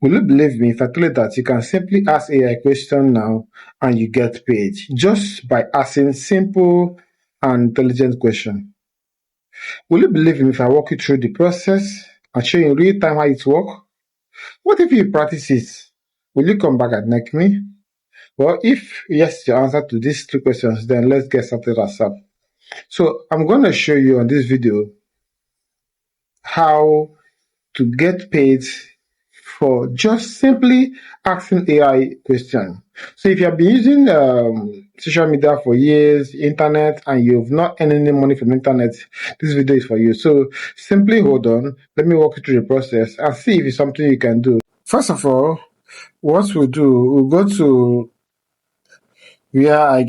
Will you believe me if I tell you that you can simply ask AI question now and you get paid just by asking simple and intelligent question? Will you believe me if I walk you through the process and show you in real time how it works? What if you practice it? Will you come back and thank me? Well, if yes, your answer to these two questions, then let's get started ourselves. So I'm going to show you on this video how to get paid for just simply asking AI question. So if you have been using social media for years, internet, and you've not earned any money from internet, this video is for you. So simply hold on. Let me walk you through the process and see if it's something you can do. First of all, what we'll do, we'll go to where I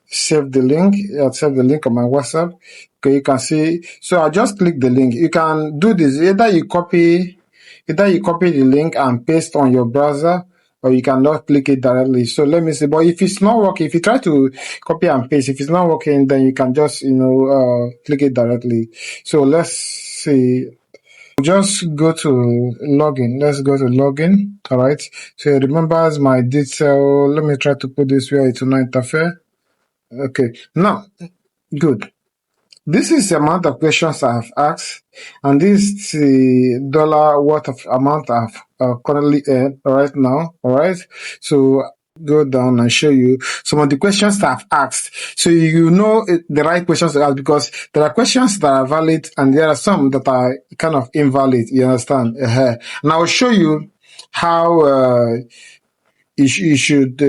save the link. I'll save the link on my WhatsApp. Okay, you can see. So I'll just click the link. You can do this. Either you copy the link and paste on your browser, or you cannot click it directly. So let me see. But if it's not working, if you try to copy and paste, if it's not working, then you can just click it directly. So let's see. Just go to login. Let's go to login. All right. So it remembers my detail. Let me try to put this where it will not interfere. Okay. Now, good. This is the amount of questions I've asked, and this is the dollar worth of amount I've currently earned right now. All right. So go down and show you some of the questions that I've asked, so you know the right questions to ask, because there are questions that are valid and there are some that are kind of invalid. You understand? And I will show you how you should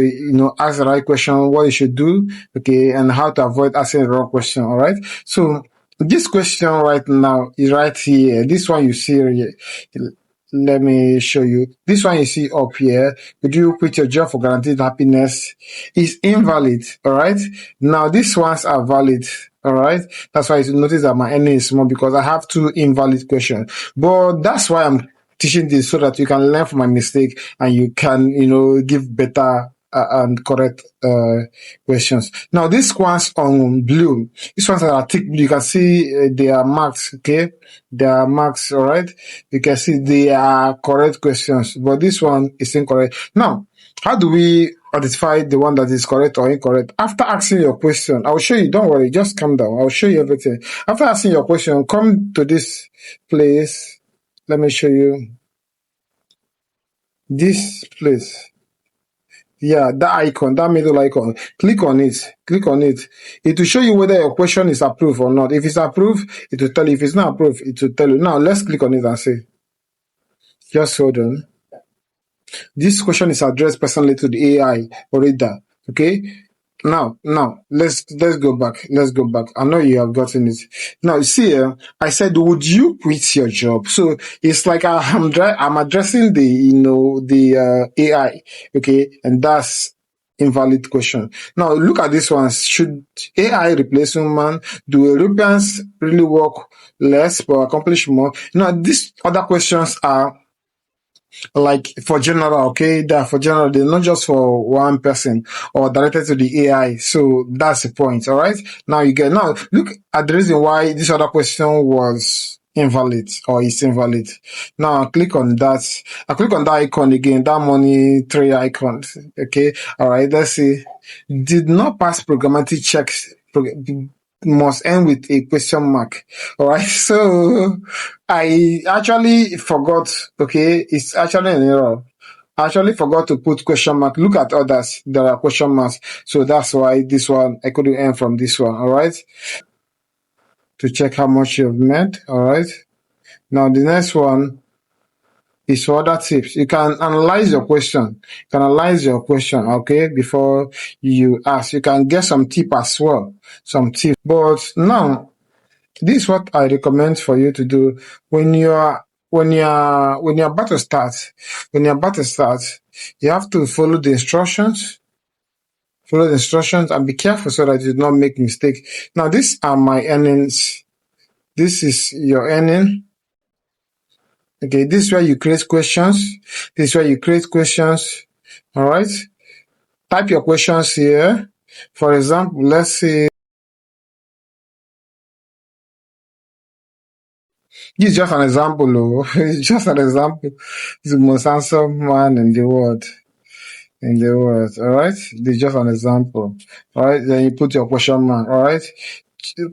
ask the right question, what you should do, okay, and how to avoid asking the wrong question. All right. So this question right now is right here. This one you see here. Let me show you. This one you see up here. Could you quit your job for guaranteed happiness? Is invalid. All right. Now these ones are valid. All right. That's why you notice that my earning is small, because I have two invalid questions. But that's why I'm teaching this, so that you can learn from my mistake and you can, give better and correct questions. Now, these ones on blue, these ones that are thick blue, you can see they are marks, okay? They are marks, all right? You can see they are correct questions, but this one is incorrect. Now, how do we identify the one that is correct or incorrect? After asking your question, I will show you. Don't worry, just calm down. I'll show you everything. After asking your question, come to this place. Let me show you this place. Yeah, that icon, that middle icon. Click on it. Click on it. It will show you whether your question is approved or not. If it's approved, it will tell you. If it's not approved, it will tell you. Now, let's click on it and see. Just hold on. This question is addressed personally to the AI or reader. Okay? Now, let's go back. Let's go back. I know you have gotten it. Now, you see here, I said, would you quit your job? So it's like I'm addressing the AI, okay, and that's invalid question. Now, look at this one. Should AI replace human? Do Europeans really work less but accomplish more? Now, these other questions are like for general, okay? They're for general, they're not just for one person or directed to the AI. So that's the point, all right? Now look at the reason why this other question was invalid or is invalid. Now I click on that. I click on that icon again, that money three icons, okay? All right, let's see. Did not pass programmatic checks. Must end with a question mark. All right. So I actually forgot. Okay. It's actually an error. I actually forgot to put question mark. Look at others. There are question marks. So that's why this one, I couldn't earn from this one. All right. To check how much you've made. All right. Now the next one is for other tips. You can analyze your question. Okay, before you ask. You can get some tip as well. Some tips. But now, this is what I recommend for you to do when you're about to start. When you're about to start, you have to follow the instructions. Follow the instructions and be careful so that you do not make mistake. Now, these are my earnings. This is your earning. Okay, this is where you create questions. This is where you create questions. All right. Type your questions here. For example, let's say This is just an example, oh. It's just an example. He's the most handsome man in the world. In the world, all right? This is just an example. All right, then you put your question mark, all right?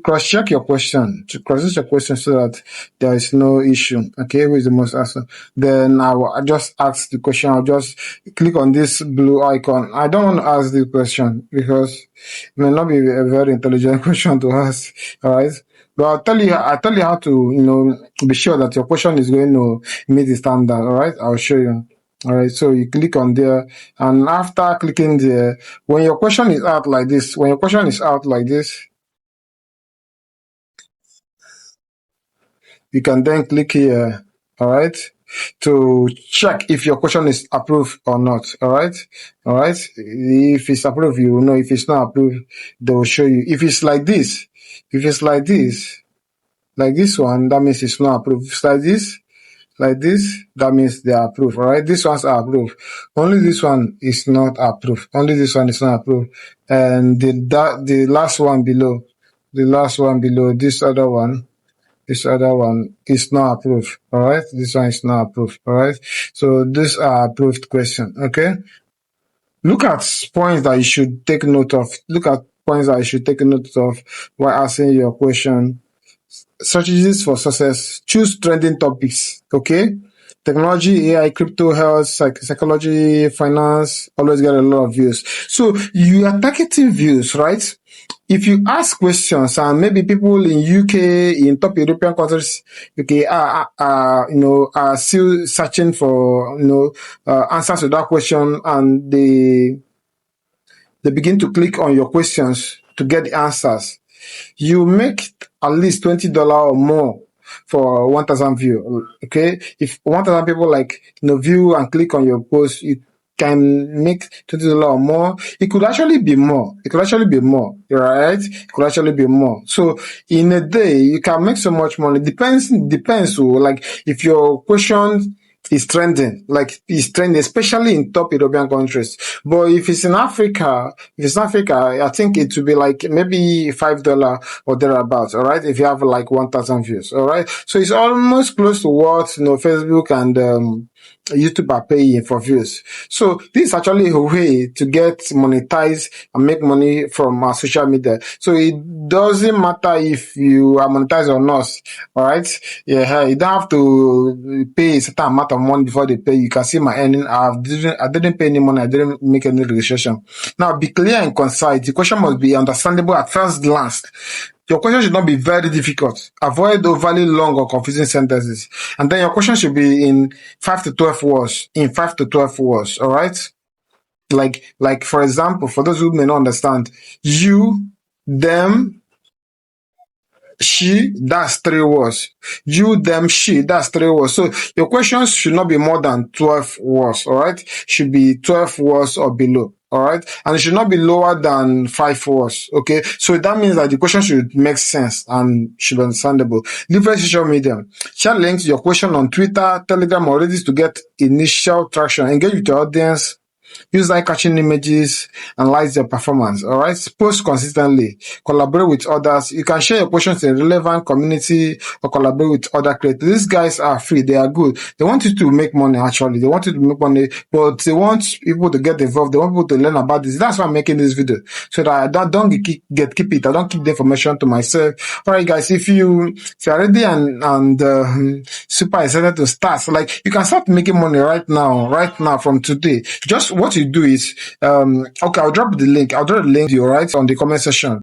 Cross check your question, to cross check your question so that there is no issue. Okay, who is the most answer? Then I just ask the question. I'll just click on this blue icon. I don't want to ask the question because it may not be a very intelligent question to ask. All right. But I'll tell you how to, be sure that your question is going to meet the standard. All right. I'll show you. All right. So you click on there, and after clicking there, when your question is out like this, you can then click here, all right, to check if your question is approved or not, all right. If it's approved, you will know. If it's not approved, they will show you. If it's like this, like this one, that means it's not approved. If it's like this, that means they are approved, all right. These ones are approved. Only this one is not approved. And the last one below, this other one is not approved. All right. This one is not approved. All right. So these are approved questions. Okay. Look at points that you should take note of. While answering your question. Strategies for success. Choose trending topics. Okay. Technology, AI, crypto, health, psychology, finance, always get a lot of views. So you are targeting views, right? If you ask questions and maybe people in UK, in top European countries, okay, are still searching for, answers to that question, and they begin to click on your questions to get the answers, you make at least $20 or more for 1,000 view. Okay, if 1,000 people view and click on your post, you can make $20 or more. It could actually be more. Right? It could actually be more. So in a day, you can make so much money. Depends. So if your question is trending, especially in top European countries. But if it's in Africa, I think it will be maybe $5 or thereabouts. All right, if you have 1,000 views. All right, so it's almost close to what Facebook and YouTube are paying for views. So this is actually a way to get monetized and make money from social media. So it doesn't matter if you are monetized or not. All right, yeah, you don't have to pay a certain amount of money before they pay. You can see my earning. I didn't pay any money. I didn't make any registration. Now, be clear and concise. The question must be understandable at first glance. Your question should not be very difficult. Avoid overly long or confusing sentences. And then your question should be in 5 to 12 words. All right? Like for example, for those who may not understand, you, them, she, that's 3 words. You, them, she, that's 3 words. So your questions should not be more than 12 words, all right? Should be 12 words or below, all right? And it should not be lower than 5 words, okay? So that means that the question should make sense and should be understandable. Different social media. Share links to your question on Twitter, Telegram, or Reddit to get initial traction. Engage with your audience. Use eye-catching images, analyze your performance, all right? Post consistently, collaborate with others. You can share your questions in a relevant community or collaborate with other creators. These guys are free. They are good. They want you to make money, actually. They want you to make money, but they want people to get involved. They want people to learn about this. That's why I'm making this video, so that I don't keep it. I don't keep the information to myself. All right, guys, if you're ready and super excited to start, you can start making money right now from today. Just what you do is, okay, I'll drop the link to you right on the comment section.